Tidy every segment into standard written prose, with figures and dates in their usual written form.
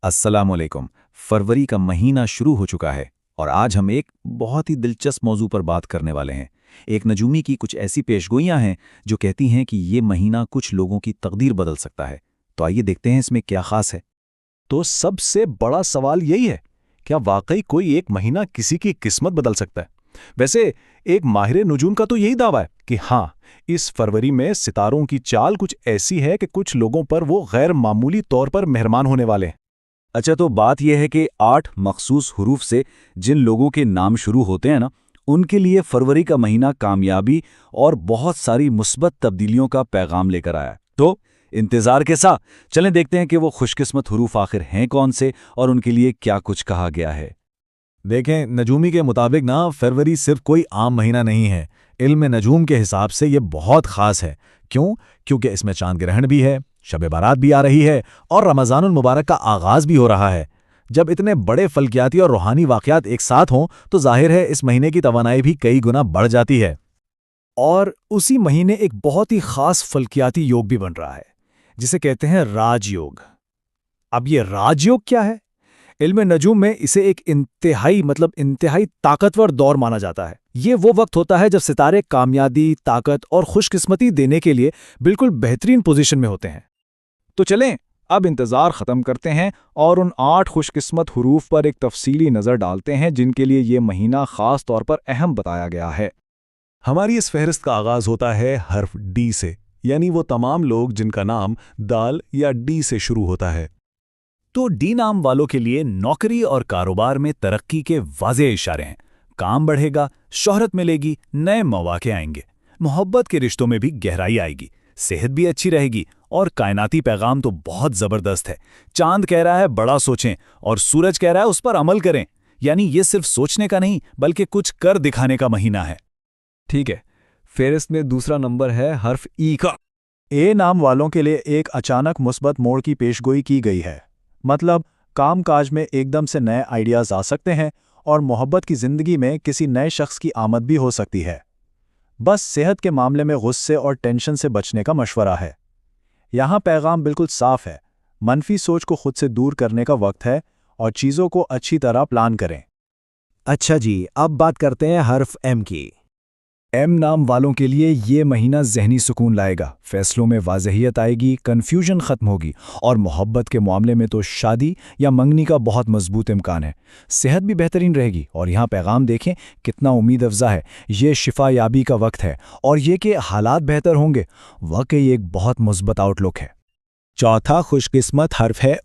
अस्सलाम वालेकुम। फरवरी का महीना शुरू हो चुका है और आज हम एक बहुत ही दिलचस्प मौजू पर बात करने वाले हैं। एक नजूमी की कुछ ऐसी पेशगोइयां हैं जो कहती हैं कि ये महीना कुछ लोगों की तकदीर बदल सकता है। तो आइए देखते हैं इसमें क्या खास है। तो सबसे बड़ा सवाल यही है, क्या वाकई कोई एक महीना किसी की किस्मत बदल सकता है? वैसे एक माहिर नुजूम का तो यही दावा है कि हाँ, इस फरवरी में सितारों की चाल कुछ ऐसी है कि कुछ लोगों पर वो गैर मामूली तौर पर मेहरबान होने वाले हैं। अच्छा, तो बात यह है कि 8 मखसूस हुरूफ से जिन लोगों के नाम शुरू होते हैं ना, उनके लिए फरवरी का महीना कामयाबी और बहुत सारी मुस्बत तब्दीलियों का पैगाम लेकर आया है। तो इंतजार के साथ चलें देखते हैं कि वो खुशकिस्मत हुरूफ आखिर हैं कौन से और उनके लिए क्या कुछ कहा गया है। देखें, नजूमी के मुताबिक ना फरवरी सिर्फ कोई आम महीना नहीं है। इल्म नजूम के हिसाब से ये बहुत खास है। क्यों? क्योंकि इसमें चांद ग्रहण भी है, शब बारात भी आ रही है और रमज़ानुल मुबारक का आगाज भी हो रहा है। जब इतने बड़े फल्कियाती और रूहानी वाक़यात एक साथ हों तो जाहिर है इस महीने की तवानाई भी कई गुना बढ़ जाती है। और उसी महीने एक बहुत ही खास फल्कियाती योग भी बन रहा है, जिसे कहते हैं राजयोग। अब ये राजयोग क्या है? इल्म नजूम में इसे एक इंतहाई ताकतवर दौर माना जाता है। ये वो वक्त होता है जब सितारे कामयाबी, ताकत और खुशकिस्मती देने के लिए बिल्कुल बेहतरीन पोजीशन में होते हैं। तो चलें, अब इंतज़ार ख़त्म करते हैं और उन 8 खुशकिस्मत हुरूफ पर एक तफसीली नज़र डालते हैं जिनके लिए ये महीना ख़ास तौर पर अहम बताया गया है। हमारी इस फहरिस्त का आगाज़ होता है हर्फ डी से, यानी वो तमाम लोग जिनका नाम दाल या डी से शुरू होता है। तो डी नाम वालों के लिए नौकरी और कारोबार में तरक्की के वाज़ेह इशारे हैं। काम बढ़ेगा, शोहरत मिलेगी, नए मौके आएंगे, मोहब्बत के रिश्तों में भी गहराई आएगी, सेहत भी अच्छी रहेगी और कायनाती पैगाम तो बहुत ज़बरदस्त है। चांद कह रहा है बड़ा सोचें और सूरज कह रहा है उस पर अमल करें। यानी ये सिर्फ सोचने का नहीं बल्कि कुछ कर दिखाने का महीना है। ठीक है, फेहरिस्त में दूसरा नंबर है हर्फ ई का। ए नाम वालों के लिए एक अचानक मुस्बत मोड़ की पेशगोई की गई है। मतलब काम काज में एकदम से नए आइडियाज़ आ सकते हैं और मोहब्बत की ज़िंदगी में किसी नए शख्स की आमद भी हो सकती है। बस सेहत के मामले में गुस्से और टेंशन से बचने का मशवरा है। यहाँ पैगाम बिल्कुल साफ है, मनफी सोच को खुद से दूर करने का वक्त है और चीज़ों को अच्छी तरह प्लान करें। अच्छा जी, अब बात करते हैं हर्फ एम की। एम नाम वालों के लिए ये महीना ज़हनी सुकून लाएगा, फैसलों में वाज़हियत आएगी, कन्फ्यूजन ख़त्म होगी और मोहब्बत के मामले में तो शादी या मंगनी का बहुत मजबूत इम्कान है। सेहत भी बेहतरीन रहेगी और यहाँ पैगाम देखें कितना उम्मीद अफ़ज़ा है। ये शिफा याबी का वक्त है और ये कि हालात बेहतर होंगे, वाकई एक बहुत मुस्बत आउटलुक है। चौथा खुशकिस्मत हर्फ है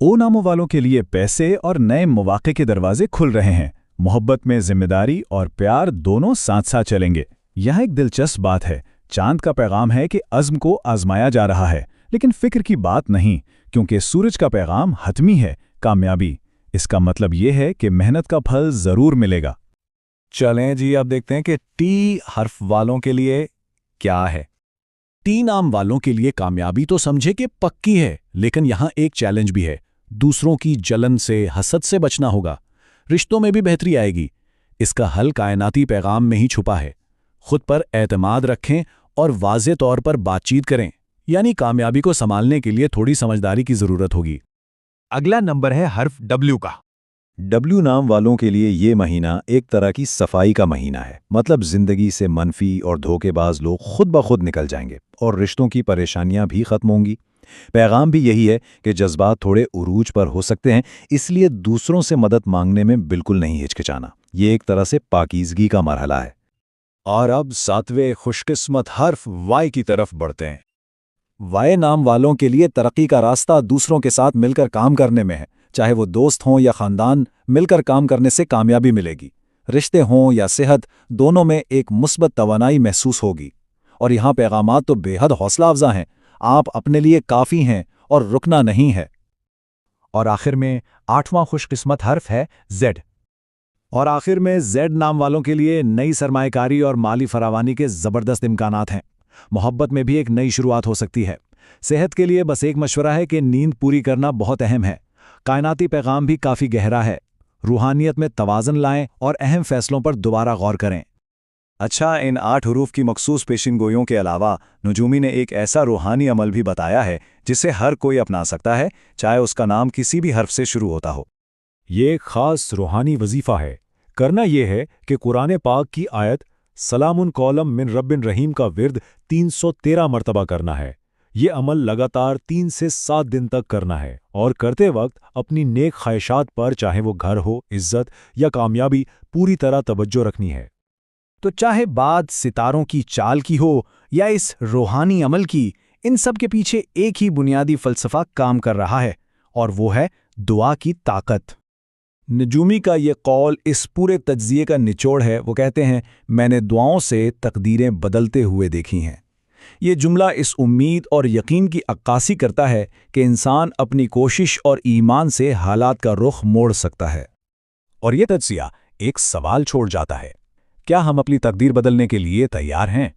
ओ नामों वालों के लिए पैसे और नए मौके के दरवाजे खुल रहे हैं। मोहब्बत में जिम्मेदारी और प्यार दोनों साथ साथ चलेंगे। यह एक दिलचस्प बात है। चांद का पैगाम है कि अज़्म को आजमाया जा रहा है, लेकिन फिक्र की बात नहीं, क्योंकि सूरज का पैगाम हतमी है, कामयाबी। इसका मतलब यह है कि मेहनत का फल ज़रूर मिलेगा। चलें जी, अब देखते हैं कि टी हर्फ वालों के लिए क्या है। टी नाम वालों के लिए कामयाबी तो समझे कि पक्की है, लेकिन यहाँ एक चैलेंज भी है। दूसरों की जलन से, हसद से बचना होगा। रिश्तों में भी बेहतरी आएगी। इसका हल कायनाती पैगाम में ही छुपा है। खुद पर एतमाद रखें और वाज़े तौर पर बातचीत करें, यानी कामयाबी को संभालने के लिए थोड़ी समझदारी की ज़रूरत होगी। अगला नंबर है हर्फ डब्ल्यू का। डब्ल्यू नाम वालों के लिए ये महीना एक तरह की सफाई का महीना है। मतलब जिंदगी से मनफी और धोखेबाज लोग खुद ब खुद निकल जाएंगे और रिश्तों की परेशानियां भी खत्म होंगी। पैगाम भी यही है कि जज्बात थोड़े उरूज पर हो सकते हैं, इसलिए दूसरों से मदद मांगने में बिल्कुल नहीं हिचकिचाना। ये एक तरह से पाकीज़गी का मरहला है। और अब 7वें खुशकिस्मत हर्फ वाई की तरफ बढ़ते हैं। वाई नाम वालों के लिए तरक्की का रास्ता दूसरों के साथ मिलकर काम करने में है। चाहे वो दोस्त हों या ख़ानदान, मिलकर काम करने से कामयाबी मिलेगी। रिश्ते हों या सेहत, दोनों में एक मुस्बत तवानाई महसूस होगी। और यहाँ पैगामात तो बेहद हौसला अफजा हैं। आप अपने लिए काफ़ी हैं और रुकना नहीं है। और आखिर में 8वां खुशकिस्मत हर्फ है जेड। और आखिर में जेड नाम वालों के लिए नई सरमाएकारी और माली फरावानी के ज़बरदस्त इम्कानात हैं। मोहब्बत में भी एक नई शुरुआत हो सकती है। सेहत के लिए बस एक मशवरा है कि नींद पूरी करना बहुत अहम है। कायनाती पैगाम भी काफ़ी गहरा है। रूहानियत में तवाज़न लाएं और अहम फैसलों पर दोबारा गौर करें। اچھا، ان 8 حروف کی مخصوص پیشین گوئیوں کے علاوہ نجومی نے ایک ایسا روحانی عمل بھی بتایا ہے جسے ہر کوئی اپنا سکتا ہے، چاہے اس کا نام کسی بھی حرف سے شروع ہوتا ہو۔ یہ ایک خاص روحانی وظیفہ ہے۔ کرنا یہ ہے کہ قرآن پاک کی آیت سلام قولم من رب رحیم کا ورد 313 مرتبہ کرنا ہے۔ یہ عمل لگاتار 3 سے 7 دن تک کرنا ہے، اور کرتے وقت اپنی نیک خواہشات پر، چاہے وہ گھر ہو، عزت یا کامیابی، پوری طرح توجہ رکھنی ہے۔ تو چاہے بات ستاروں کی چال کی ہو یا اس روحانی عمل کی، ان سب کے پیچھے ایک ہی بنیادی فلسفہ کام کر رہا ہے، اور وہ ہے دعا کی طاقت۔ نجومی کا یہ قول اس پورے تجزیے کا نچوڑ ہے۔ وہ کہتے ہیں، میں نے دعاؤں سے تقدیریں بدلتے ہوئے دیکھی ہیں۔ یہ جملہ اس امید اور یقین کی عکاسی کرتا ہے کہ انسان اپنی کوشش اور ایمان سے حالات کا رخ موڑ سکتا ہے۔ اور یہ تجزیہ ایک سوال چھوڑ جاتا ہے، کیا ہم اپنی تقدیر بدلنے کے لیے تیار ہیں؟